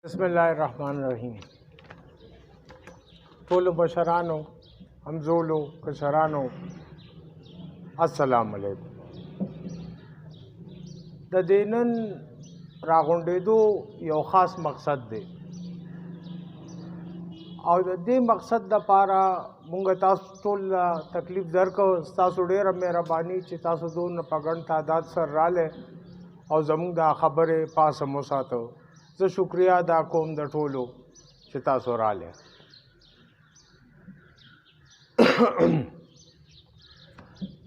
बिस्मिल्लाहिर्रहमानिर्रहीम। टोलो बशरानो हमजोलो कशरानो अस्सलाम अलैकुम। द देनन रागुंडेदो यो खास मकसद दे और द दे मकसद द पारा मुंगा तासु टोल तकलीफ दरको तासु डेर मेहरबानी ची तासु दोन पगन तादाद सर राले और जमुंग दा खबरे पास मोसातो ज शुक्रिया अदा कोम द टोलो ची तासु राले।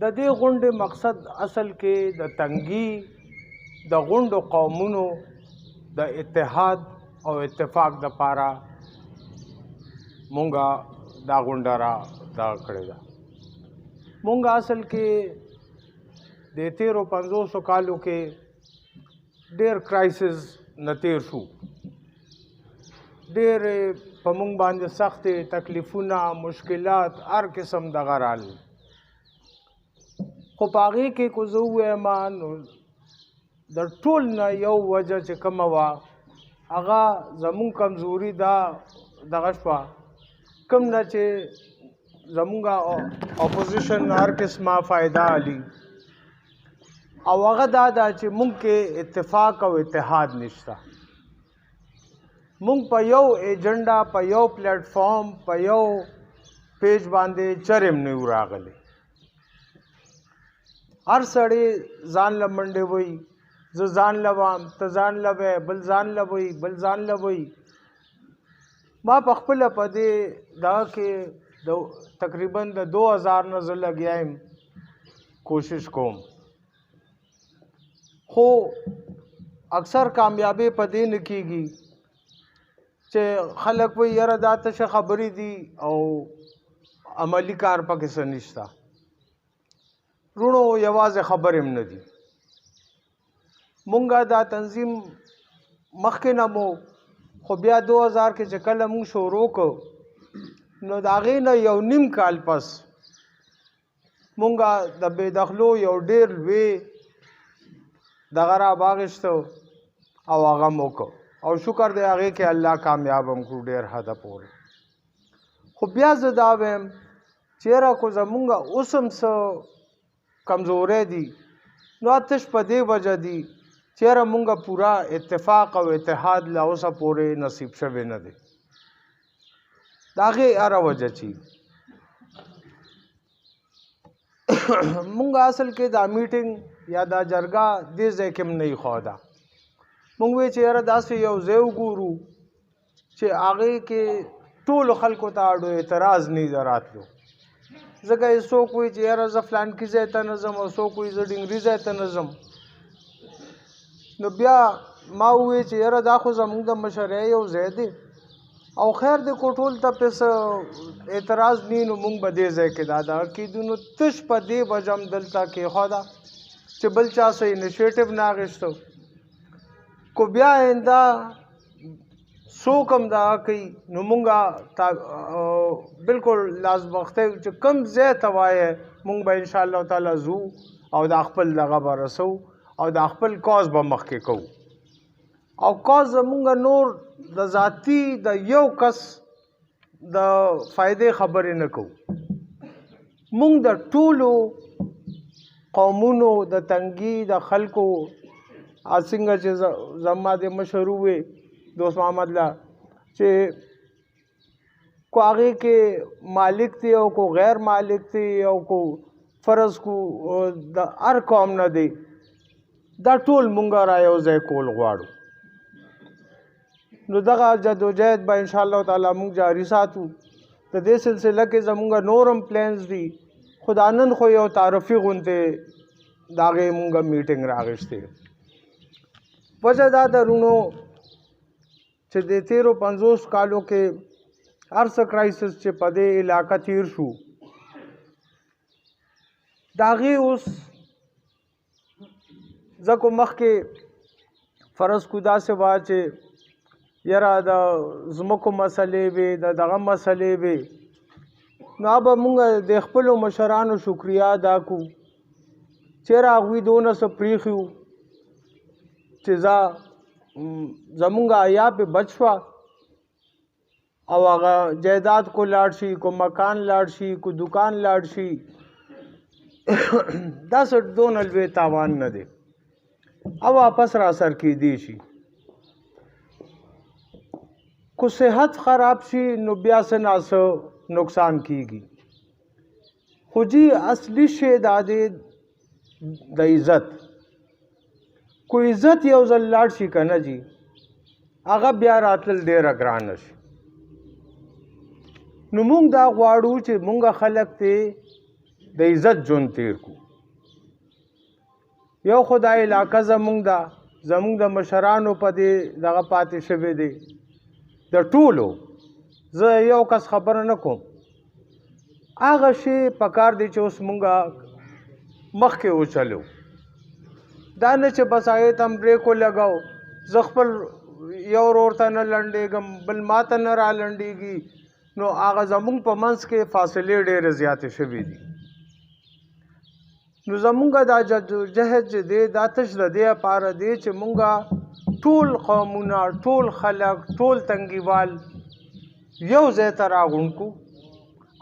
द दे गुंडे मकसद असल के द तंगी द गुंडो कौमुनो द इत्तेहाद और इत्तेफाक द पारा मुंगा दा गुंडारा दा करेगा। मुंगा असल के दे 1350 कालों के डेर क्राइसिस नतीर शू डेर पमुंग बांध सख्त तकलीफुना मुश्किलात हर किस्म दगराल खुपागी के कुजुए मान द टोल न यो वजह च कमवा अगा जमुंग कमजोरी दा दगशवा कम न चे जमुंगा अपोजिशन हर किस्मा फ़ायदा अली और वगैरह दादा चे मुंग के इत्तेफाक और इत्तेहाद निश्ता मुंग पयो एजेंडा पयो प्लेटफॉर्म पयो पेज बांधे चरम नहीं उरागले हर सड़े जान लमंडे वही जो जान लवाम तो जान लवे बल जान लवई बल जान लवई माँ पखपल पदे दा के तकरीबन 2000 नजर लगे कोशिश कोम हो अक्सर कामयाबी पदे न कीगी चे खलक वही यार दात से खबरी दी और अमली कार पके सनिश्ता रुणो यवाज खबर न दी मुंगा दा तंजीम मखके नमो खो बिया 2000 के चकल मुंग शोरो को नो दागे न यौ निम काल पस मुंगा द बेदखलो यौ डेर वे दगरा बागिश्तो और आगा मोको और शुक्र दे आगे के अल्लाह कामयाब हमको डेर हद पोरे खुबिया जदावेम चेहरा को जमुंगा उसम सो कमजोरे दी नो आतिश पदे वजह दी चेहरा मुंगा पूरा इत्तेफाक और इत्तेहाद लाओसा पोरे नसीब शवे न दे दागे आरा वजह ची मुंगा असल के दा मीटिंग या दा जरगा दे जैकेम नहीं खोदा मुंगवे चेहरा दासे यो जेव गुरु चे आगे के टोल खलको ताड़ो एतराज नहीं दरात लो जगह सो कोई चेहरा जफलान की जैता नजम और सो कोई जडिंगरी जैता नजम नबिया माउए चेहरा दाखो जमुंग द मशरे यो जैदे और खैर दे कोटोल तपेस एतराज नहीं नो मुंग बदे जै के दादा की दुनो तुश पदे वजम दलता के खुदा चे बलचा से इनिशिएटिव नागिस्तो को ब्या इंदा सो कम दा कई नुमुंगा ता बिल्कुल लाजबख्ते च कम जे तवाए मुंग बा इंशाअल्लाह ताला जू और द खपल लगा बरसो और द खपल कॉज ब मख के को और कॉज मुंगा नूर द जाती द यो कस द फायदे खबर न को मुंग द टूलो कौमुनो द तंगी द खलको आसिंगा चे जम्मा दे मशरू हुए दोस्त मोहम्मद ला चे को आगे के मालिक थे और को गैर मालिक थे और को फ़र्ज को द हर कौम न दे द टोल मुंगा रायो जय कोल गवाड़ो नो दगा जदोजहद बा इंशाअल्लाह ताला मुंग जारी सातू तो दे सिलसिला के जमुंगा नोरम प्लान्स दी खुदानंद खो यो तारफी गुनते दागे मुंगा मीटिंग रागिश्ते वजह दादा रुनो चे दे 1350 कालों के अर्स क्राइसिस चे पदे इलाका तीर शू दागे उस जको मख के फरस खुदा से वाचे यरा द ज़ुमको मसले वे दगा मसले वे ना अब मुंगा देखपलो मशरानो शुक्रिया अदा को चेहरा हुई दोनों से प्रीखू चिजा زمونږ حیا پې بچ شوه او هغه جایداد کو لاړ شي کو مکان لاړ شي کو دکان لاړ شي دا څه دونه لوی تاوان نه دی او واپس را سر کېدی شي کو صحت خراب شي نو بیا څه ناسه نقصان کیږي خو جی اصلي شی دا دی د عزت کو عزت یو ځل لاړ شي که نه جي هغه بیا راتلل ډېره ګرانه شي نو مونږ دا غواړو چې مونږ خلک ته د عزت ژوند تیر کو یو خو دا علاقه زمونږ ده زمونږ د مشرانو په دې دغه پاتې شوی دی د ټولو زه یو کس خبره نه کوم هغه شی پکار دی چې اوس مونږه مخکې وچلو دا نه چې بس هغې ته هم بریک ولګاو زه خپل یو ورور ته نه لنډېږم بل ما ته نه را لنډېږي نو هغه زمونږ په منځ کې فاصلې ډېرې زیاتې شوي دي نو زمونږ دا جدوجهد چې دی دا تش د دې لپاره دی چې مونږه ټول قومونه ټول خلک ټول تنګیوال یو ځای ته راغونډ کړو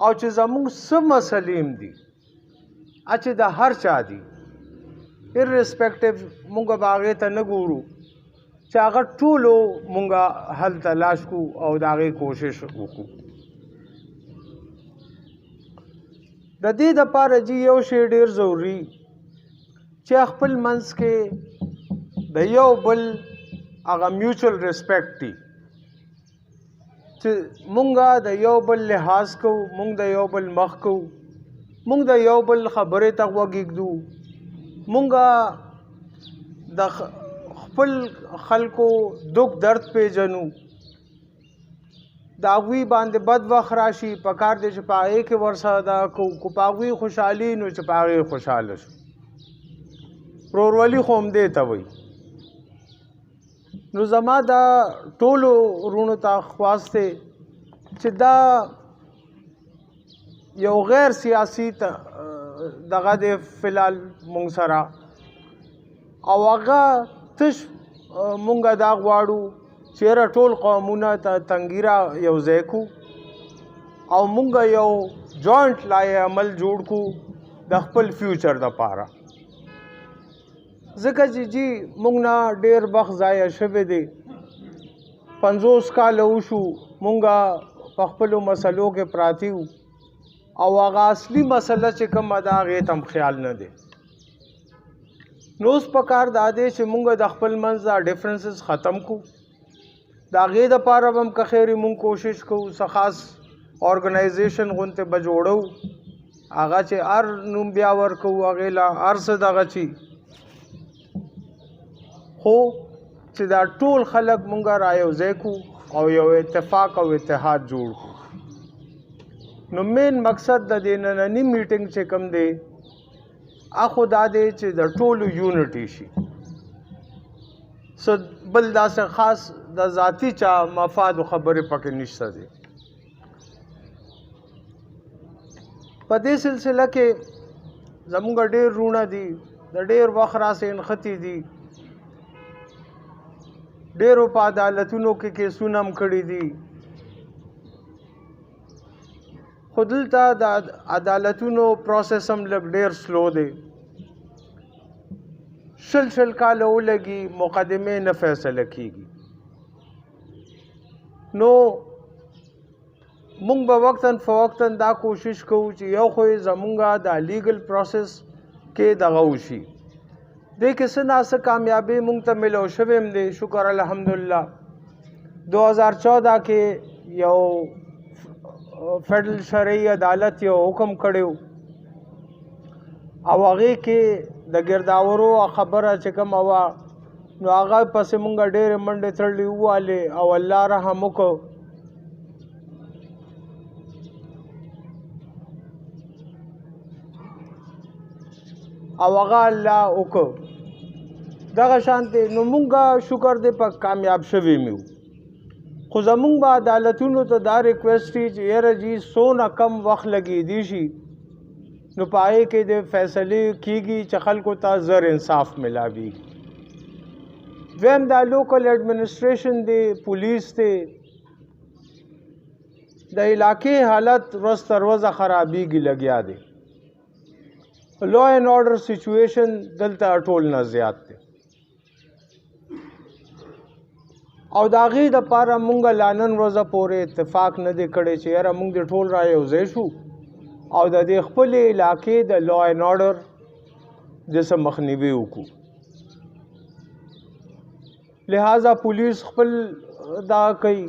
او چې زمونږ څه مسلې هم دي چې د هر چا دي ارسپیکټیو مونږ به هغې ته نه ګورو چې هغه ټولو مونږه حل تلاش کړو او د هغې کوشش وکړو د دې دپاره جی یو شی ډېر ضروري چې خپل منځ کې د یو بل هغه میوچل ریسپیکټ دي چې مونږه د یو بل لحاظ کوو مونږ د یو بل مخ کوو مونږ د یو بل خبرې ته غوږ ایږدو مونږه د خپل خلکو دک درد پیژنو د هغوی باندې بد وخت راشي پکار دی چې په هغې کې ورسره دا کو په هغوی خوشحالي نو چې په هغې خوشحاله شو ورورولي خو همدې ته وایي نو زما دا ټولو وروڼو ته خواست دی چې دا یو غیر سیاسي دغه دی فلحال مونږ سره او هغه تش مونږه دا غواړو چیرې ټول قومونه ته تنګیرا یو ځای کو او مونږ یو جوائنٹ لای عمل جوړ کو د خپل فیوچر دپاره ځکه چې جی مونږ نه ډېر وخت ضایع شوی دی 50 کاله وشو مونږه په خپلو مسلو کې پراته یو او هغه اصلي مسله چې کومه ده هغې ته هم خیال نه دی نو اوس پکار دا دی چې مونږ د خپل منځ دا ډفرنسز ختم کو د هغې دپاره به هم که خیرې مونږ کوشش کوو څه خاص ارګنایزیشن غونتې به جوړو هغه چې هر نوم بیا ورکوو هغې له هر څه دغه چي خو چې دا ټول خلک مونږه را یو ځای کړو او یو اتفاق او اتحاد جوړ کړو نو مین مقصد د دې ننني میټینګ چې کوم دی هغه دا دی چې د ټولو یونټي شي څه بل داسې خاص د ذاتي چا مفاد و خبرې پکې نشته دی په دې سلسله کې زموږ ډېر وروڼه دي د ډېر وخت راسې نښتي دي ډېرو په عدالتونو کې کیسونه هم کړي دي خو دلته د عدالتونو پروسس هم لږ ډېر سلو دی شل کاله ولګي مقدمې نه فیصله کیږي نو مونږ به وقتاً فوقتاً دا کوشش کوو چې یو خو یې زمونږه د لیګل پروسس کې دغه وشي دې کې څه ناڅه کامیابي مونږ ته ملو شوی هم دی شکر الحمدلله 2014 کې یو فیډرل شرعي عدالت یو حکم کړی و او هغې کې د ګرداورو خبره چې کومه وه نو هغه پسې مونږ ډېرې منډې تړلې ووالې او الله رحم وکړو او هغه الله وکړو دغه شانتې نو مونږه شکر دې په کامیاب شوي مې وو خو زمونږ به عدالتونو ته دا ریکویسټ وي چې یاره جي څونه کم وخت لګېدی شي نو په هغې کې د فیصلې کېږي چې خلکو ته زر انصاف ملاوي دویم دا لوکل ایڈمنسټریشن دی، پولیس دی، د علاقې حالت ورځ تر ورځه خرابېږي لګیا دی. لا اینڈ آرډر سچویشن دلته ټول نه زیات دی او د هغې دپاره مونږ لا نن ورځه پورې اتفاق نه دی کړی چې یاره مونږ د ټول را یو ځای شو او د دې خپلې علاقې د لا اینډ آرډر د څه مخنیوي وکړو. لہذا پولیس خپل دا کوي،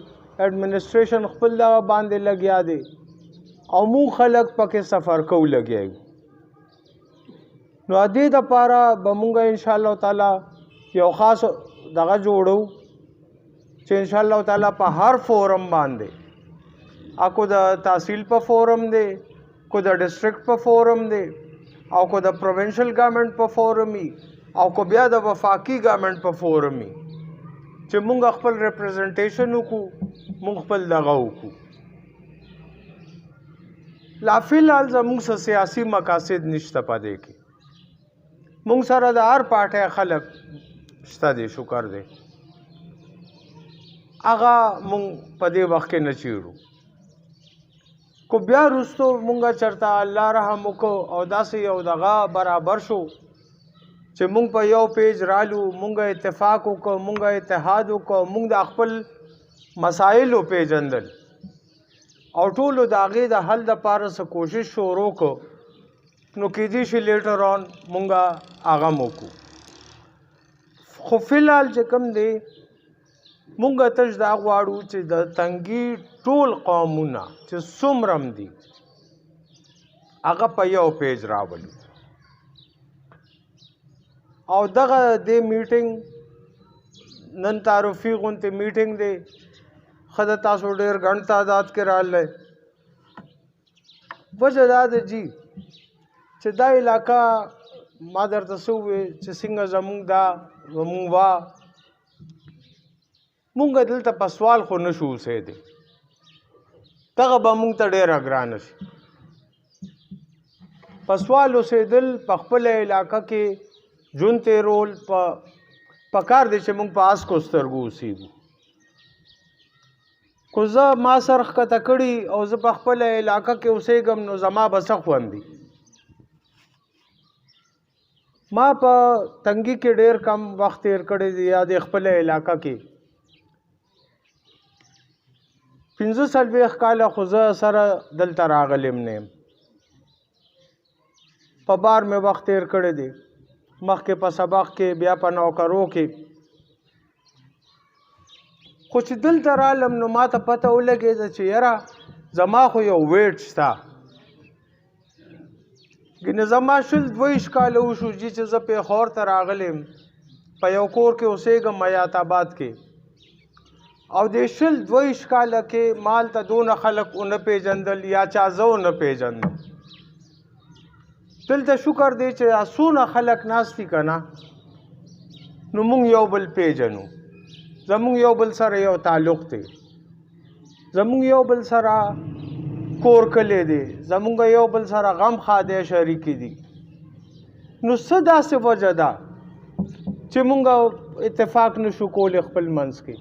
ایڈمنسټریشن خپل دغه باندې لګیا دی او مونږ خلک پکې سفر کوو لګیا یو. نو د دې دپاره به مونږ انشاءالله تعالی یو خاص دغه جوړو چې انشاءالله تعالی په هر فورم باندې، کو د تحصیل په فورم دی، کو د ډسټرکټ په فورم دی، او کو د پروینشل ګورنمنټ په فورم وي، او کو بیا د وفاقي ګورنمنټ په فورم وي، چې مونږ خپل ریپرزنټیشن وکړو، مونږ خپل دغه وکړو. لا فی الحال زمونږ څه سیاسي مقاصد نشته په دې کې. مونږ سره د هر پارټۍ خلک شته دی، شکر دی. هغه مونږ په دې وخت کې نه چیړو. کو بیا وروستو مونږ چېرته الله رحم وکړو او داسې یو دغه برابر شو چې مونږ په یو پیج رالو، مونږ اتفاق وکړو، مونږ اتحاد وکړو، مونږ د خپل مسایلو پیژندل او ټولو د هغې د حل دپاره څه کوشش شروع کړو، نو کیدای شي لیټر آن مونږ هغه م وکړو. خو فی الحال چې کوم دی مونږ تش دا غواړو چې د تنګي ټول قومونه چې څومره م دي هغه په یو پیج راولو. او دغه دې میټینګ نن تعارفي غونډې میټینګ دی، ښه ده تاسو ډېر ګڼ تعداد کې راغلی. وجه دا ده جي چې دا علاقه ما درته څه وویل چې څنګه زمونږ دا زمونږ وا مونږ دلته په سوال خو نه شو اوسېدی، دغه به مونږ ته ډېره ګرانه شي. په سوال اوسېدل په خپله علاقه کې ژوند تېرول پکار دی چې مونږ په اسکو سترګو اوسېږو. خو زه ما سر ښکته کړي او زه په خپله علاقه کې اوسېږم نو زما به څه خوند وي. ما په تنګي کې ډېر کم وخت تېر کړی دی، یا د خپله علاقه کې 45 کاله خو زه سره دلته راغلی م نه یم. په بار مې وخت تېر کړی دی، مخکې په سبق کې، بیا په نوکرو کې. خو چې دلته رالم نو ما ته پته ولګېده چې یاره زما خو یو ویټ شته. ګینې زما 22 کاله وشو چې زه پېښور ته راغلی یم، په یو کور کې اوسېږم حیات آباد کې. او د 22 کاله کې مال ته دونه خلک ونه پیژندل یا چا زه ونه پیژندم. دلته شکر دی چې څونه خلک ناست دي که نه، نو مونږ یو بل پیژنو، زمونږ یو بل سره یو تعلق دی، زمونږ یو بل سره کور کلی دی، زمونږ یو بل سره غم ښادی شریکې دي. نو څه داسې وجه ده چې مونږ اتفاق نشو کولی خپل منځ کې؟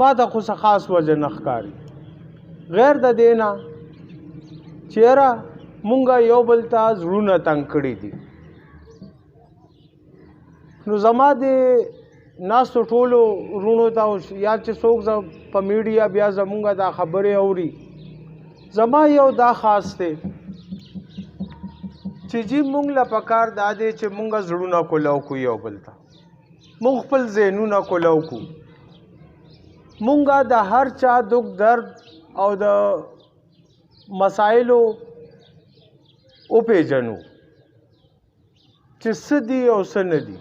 ما ته خو څه خاص وجه نه ښکاري غیر د دې نه چې یاره مونږ یو بل ته زړونه تنګ کړي دي. نو زما د ناستو ټولو وروڼو ته یا چې څوک په میډیا بیا زمونږ دا خبرې اوري، زما یو دا خاص دی چې جی مونږ له پکار دا دی چې مونږ زړونه کولاو کو یو بل ته، مونږ خپل ذهنونه کولاو کو، مونږ د هر چا دک درد او د مسایلو وپېژنو چې څه دي او څه نه دي.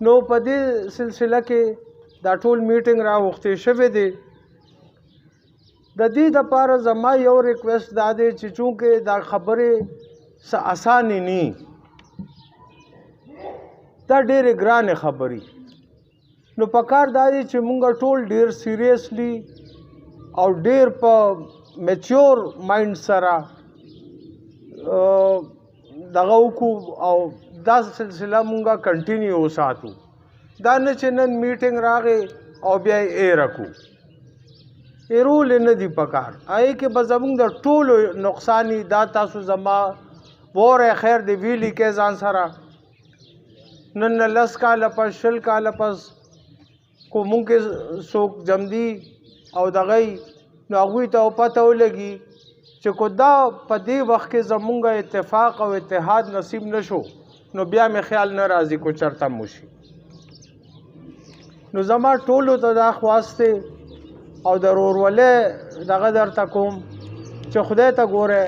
نو په دې سلسله کې دا ټول میټینګ راوښتی شوی دی. د دې دپاره زما یو ریکویسټ دا دی چې چونکې دا خبرې څه اسانې نه، دا ډېرې ګرانې خبرې، نو پکار دا دی چې مونږ ټول ډېر سیریسلی او ډېر په میچور مایند سره دغه وکړو او دا سلسله مونږه کنټینیو وساتو. دا نه چې نن میټینګ راغی او بیا یې ایره کړو، ایرول یې نه دي پکار. هغې کې به زمونږ د ټولو نقصان وي. دا تاسو زما ووری خیر دی ویلي کې ځان سره. نن نه 10 کاله پس 20 کاله پس کو مونږ کې څوک جمدي او دغه نو هغوی ته پته ولګي چې کو دا په دې وخت کې زمونږ اتفاق او اتحاد نصیب نشو نو بیا مې خیال نه راځي کو چرته مو شي. نو زما ټولو ته دا خواست دی او د ورورولۍ دغه درته کوم چې خدای ته ګوره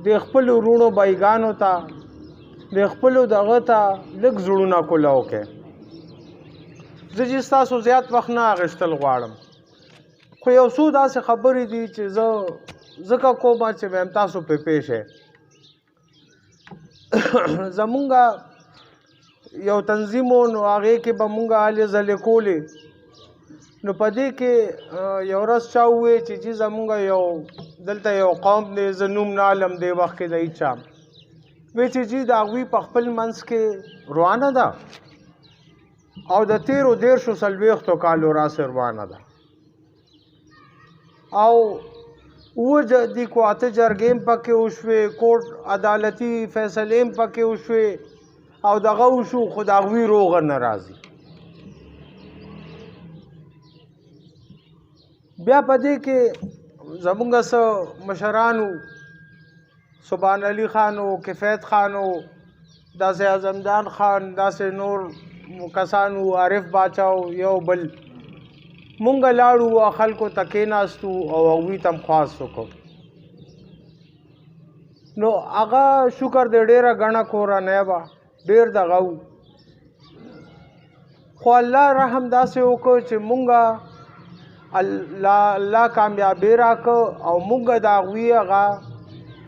د خپلو وروڼو بایګانو ته د خپلو دغه ته لږ زړونه کوله وکړئ. زه چې ستاسو زیات وخت نه اخیستل غواړم، خو یو څو داسې خبرې دي چې زه ځکه کومه چې ویم تاسو پې پېښ یې. زمونږ یو تنظیم و نو هغې کې به مونږ هلې ځلې کولې. نو په دې کې یو ورځ چا وویې چې جي زمونږ یو دلته یو قوم دی، زه نوم نه علم دې وخت کې د هېچا، وی چې جي د هغوی په خپل منځ کې روانه ده او د 13-40 کالو راسې روانه ده او دي کو اته جرګې هم پکې وشوې، کوټ عدالتي فیصلې هم پکې وشوې او دغه وشو، خو د هغوی روغه نه راځي. بیا په دې کې زمونږ څه مشرانو، سبحان علي خان و، کفایت خان و، داسې اعظمجان خان، داسې نور کسان و، عارف باچا و، یو بل مونږ لاړو او خلکو ته کېناستو او هغوی ته هم خواست وکړو. نو هغه شکر دی ډېره ګڼه کورنۍ وه، ډېر دغه و، خو الله رحم داسې وکړو چې مونږه الله کامیابي راکړه او مونږ د هغوی هغه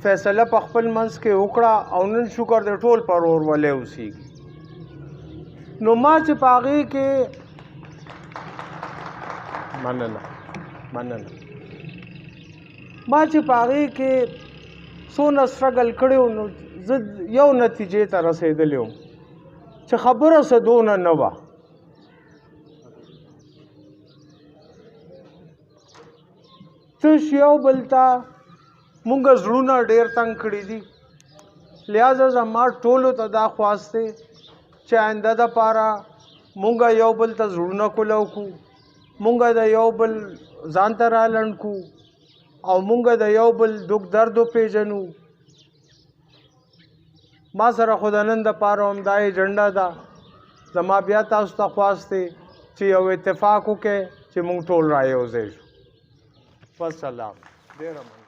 فیصله په خپل منځ کې وکړه او نن شکر دی ټول په ورورولۍ اوسېږي. نو ما چې په هغې کې مننه ما چې په هغې کې څونه سټرګل کړی و نو زه یو نتیجې ته رسېدلی وم چې خبره څه دونه نه وه. تش یو بل ته مونږ زړونه ډېر تنګ کړي دي. لہذا زما ټولو ته دا خواست دی چې آینده دپاره مونږ یو بل ته زړونه کوله وکړو، مونږ د یو بل ځان ته رالنډ کړو او مونږ د یو بل دک درد وپېژنو. ما سره خو د نن دپاره همدا ایجنډا ده. زما بیا تاسو ته خواست دی چې یو اتفاق وکړئ چې مونږ ټول را یو ځای شو. والسلام. ډېره مننه.